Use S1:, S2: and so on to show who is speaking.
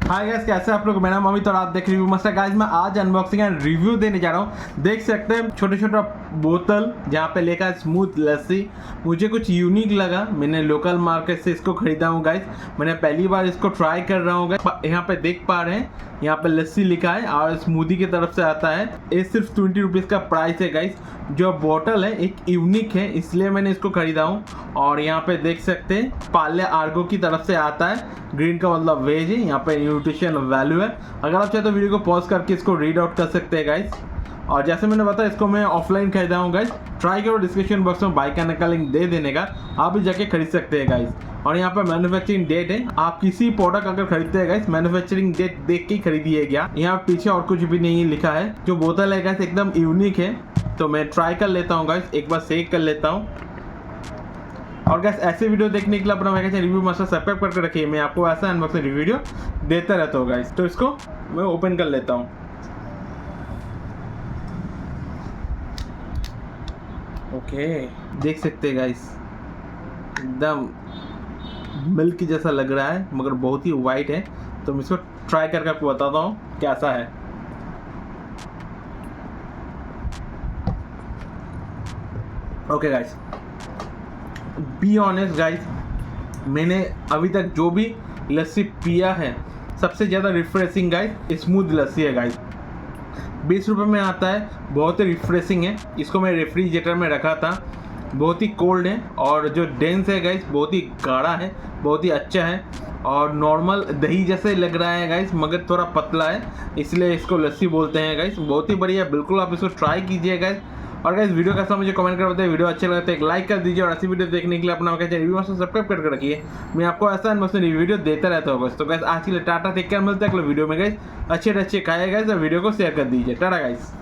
S1: Hi guys, कैसे आप लोग। मेरा नाम अमित और आप देख रिव्यू मस्त है। गाइस मैं आज अनबॉक्सिंग एंड रिव्यू देने जा रहा हूँ। देख सकते हैं छोटे छोटा बोतल जहाँ पे लिखा है स्मूथ लस्सी। मुझे कुछ यूनिक लगा, मैंने लोकल मार्केट से इसको खरीदा हूँ गाइस। मैंने पहली बार इसको ट्राई कर रहा हूँ गाइस। यहाँ पे देख पा रहे हैं, यहाँ पे लस्सी लिखा है और स्मूदी की तरफ से आता है। ये सिर्फ 20 रुपीज़ का प्राइस है गाइस। जो बोतल है एक यूनिक है, इसलिए मैंने इसको खरीदा हूँ। और यहाँ पे देख सकते हैं पार्ले आर्गो की तरफ से आता है। ग्रीन का मतलब वेज है, यहाँ पे न्यूट्रिशन वैल्यू है। अगर आप चाहे तो वीडियो को पॉज करके इसको रीड आउट कर सकते हैं गाइस। और जैसे मैंने बताया, इसको मैं ऑफलाइन खरीदा हूँ गाइस। ट्राई करो, डिस्क्रिप्शन बॉक्स में बाय करने का लिंक दे देने का, आप भी जाके खरीद सकते हैं गाइस। और यहाँ पे मैन्युफैक्चरिंग डेट है। आप किसी प्रोडक्ट अगर खरीदते हैं गाइस, मैन्युफैक्चरिंग डेट देख के ही खरीदिएगा। यहाँ पीछे और कुछ भी नहीं लिखा है। जो बोतल है गाइस एकदम यूनिक है, तो मैं ट्राई कर लेता हूँ गाइस, एक बार शेक कर लेता हूँ। और गाइस ऐसे वीडियो देखने के लिए अपना मेरे रिव्यू मास्टर सब्सक्राइब करके रखिए। मैं आपको ऐसा अनबॉक्सिंग वीडियो देता रहता हूँ गाइस। तो इसको मैं ओपन कर लेता हूँ। ओके, देख सकते हैं गाइस, एकदम मिल्क जैसा लग रहा है मगर बहुत ही वाइट है। तो मैं इसको ट्राई करके आपको बताता हूँ कैसा है। Okay guys, be honest guys, मैंने अभी तक जो भी लस्सी पिया है सबसे ज़्यादा रिफ्रेशिंग गाइस स्मूथ लस्सी है गाइस। 20 रुपये में आता है, बहुत ही रिफ्रेशिंग है। इसको मैं रेफ्रिजरेटर में रखा था, बहुत ही कोल्ड है। और जो डेंस है गाइस बहुत ही गाढ़ा है, बहुत ही अच्छा है। और नॉर्मल दही जैसे लग रहा है गाइस, मगर थोड़ा पतला है, इसलिए इसको लस्सी बोलते हैं गाइस। बहुत ही बढ़िया, बिल्कुल आप इसको ट्राई कीजिए गाइस। और गाइस वीडियो कैसा मुझे कमेंट कर बताइए। वीडियो अच्छे लगते है एक लाइक कर दीजिए। और ऐसी वीडियो देखने के लिए अपना रिव्यू मास्टर सब्सक्राइब करके रखिए। मैं आपको ऐसा अनबॉक्सिंग वीडियो देता रहता हूँ गाइस। तो गाइस आज के लिए टाटा, टेक केयर, मिलते हैं अगले वीडियो में गाइस। अच्छे खाइए गाइस और वीडियो को शेयर कर दीजिए। टाटा गाइस।